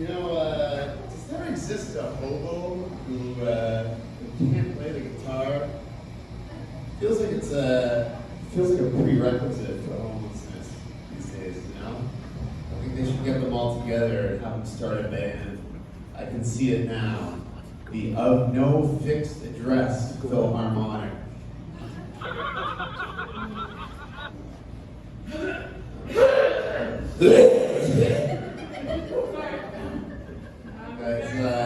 Does there exist a hobo who can't play the guitar? Feels like it's a prerequisite for homelessness these days, I think they should get them all together and have them start a band. I can see it now. The Of No Fixed Address Philharmonic.